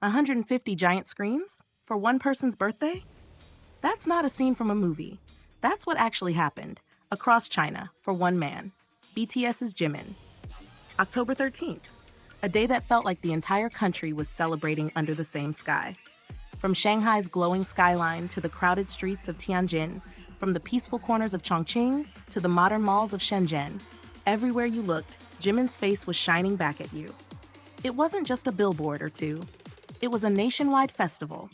150 giant screens? For one person's birthday? That's not a scene from a movie. That's what actually happened, across China, for one man, BTS's Jimin. October 13th, a day that felt like the entire country was celebrating under the same sky. From Shanghai's glowing skyline to the crowded streets of Tianjin, from the peaceful corners of Chongqing to the modern malls of Shenzhen, everywhere you looked, Jimin's face was shining back at you. It wasn't just a billboard or two. It was a nationwide festival.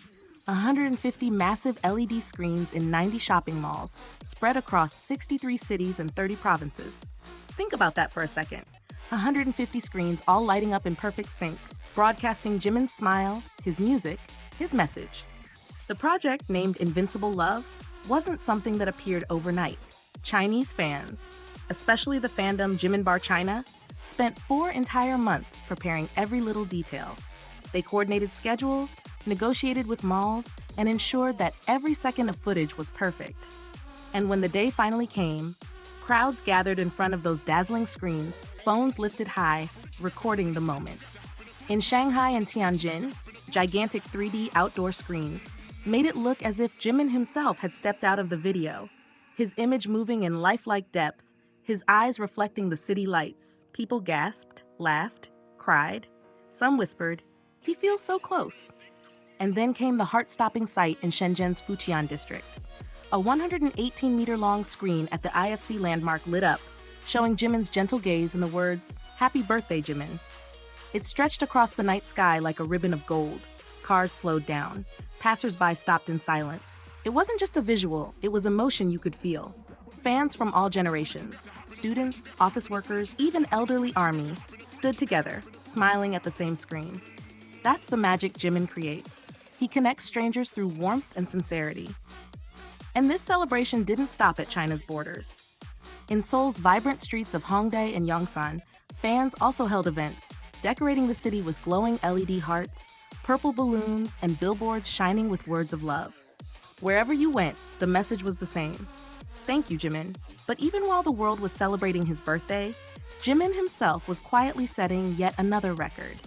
150 massive LED screens in 90 shopping malls, spread across 63 cities and 30 provinces. Think about that for a second. 150 screens all lighting up in perfect sync, broadcasting Jimin's smile, his music, his message. The project, named Invincible Love, wasn't something that appeared overnight. Chinese fans, especially the fandom Jimin Bar China, spent 4 entire months preparing every little detail. They coordinated schedules, negotiated with malls, and ensured that every second of footage was perfect. And when the day finally came, crowds gathered in front of those dazzling screens, phones lifted high, recording the moment. In Shanghai and Tianjin, gigantic 3D outdoor screens made it look as if Jimin himself had stepped out of the video, his image moving in lifelike depth, his eyes reflecting the city lights. People gasped, laughed, cried. Some whispered, "He feels so close." And then came the heart-stopping sight in Shenzhen's Fujian district. A 118-meter-long screen at the IFC landmark lit up, showing Jimin's gentle gaze and the words, "Happy birthday, Jimin." It stretched across the night sky like a ribbon of gold. Cars slowed down. Passers-by stopped in silence. It wasn't just a visual, it was emotion you could feel. Fans from all generations, students, office workers, even elderly army, stood together, smiling at the same screen. That's the magic Jimin creates. He connects strangers through warmth and sincerity. And this celebration didn't stop at China's borders. In Seoul's vibrant streets of Hongdae and Yongsan, fans also held events, decorating the city with glowing LED hearts, purple balloons, and billboards shining with words of love. Wherever you went, the message was the same. Thank you, Jimin. But even while the world was celebrating his birthday, Jimin himself was quietly setting yet another record.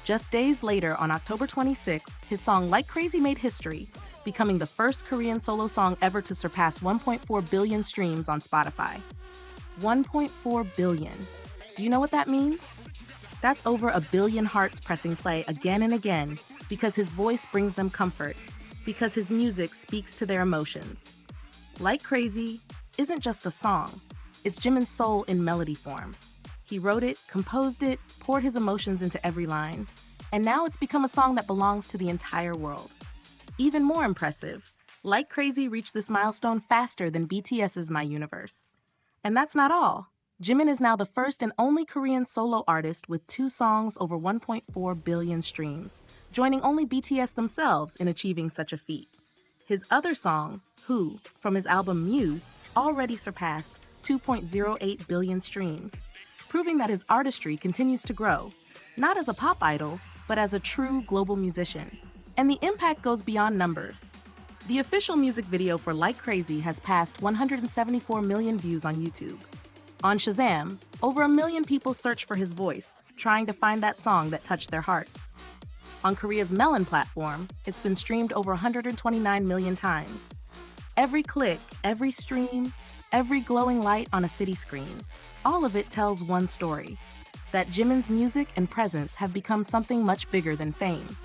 Just days later, on October 26, his song Like Crazy made history, becoming the first Korean solo song ever to surpass 1.4 billion streams on Spotify. 1.4 billion. Do you know what that means? That's over 1 billion hearts pressing play again and again because his voice brings them comfort, because his music speaks to their emotions. Like Crazy isn't just a song, it's Jimin's soul in melody form. He wrote it, composed it, poured his emotions into every line, and now it's become a song that belongs to the entire world. Even more impressive, Like Crazy reached this milestone faster than BTS's My Universe. And that's not all. Jimin is now the first and only Korean solo artist with 2 songs over 1.4 billion streams, joining only BTS themselves in achieving such a feat. His other song, Who, from his album Muse, already surpassed 2.08 billion streams, proving that his artistry continues to grow, not as a pop idol, but as a true global musician. And the impact goes beyond numbers. The official music video for Like Crazy has passed 174 million views on YouTube. On Shazam, over 1 million people searched for his voice, trying to find that song that touched their hearts. On Korea's Melon platform, it's been streamed over 129 million times. Every click, every stream, every glowing light on a city screen, all of it tells one story: that Jimin's music and presence have become something much bigger than fame.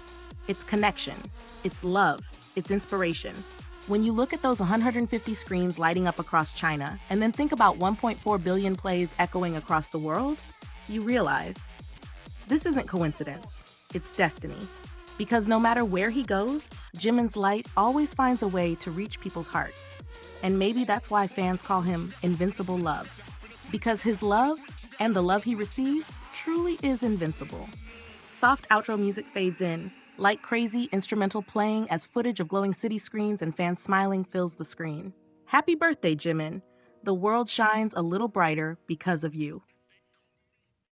It's connection, it's love, it's inspiration. When you look at those 150 screens lighting up across China, and then think about 1.4 billion plays echoing across the world, you realize this isn't coincidence, it's destiny. Because no matter where he goes, Jimin's light always finds a way to reach people's hearts. And maybe that's why fans call him Invincible Love. Because his love, and the love he receives, truly is invincible. Soft outro music fades in, Like Crazy instrumental playing as footage of glowing city screens and fans smiling fills the screen. Happy birthday, Jimin. The world shines a little brighter because of you.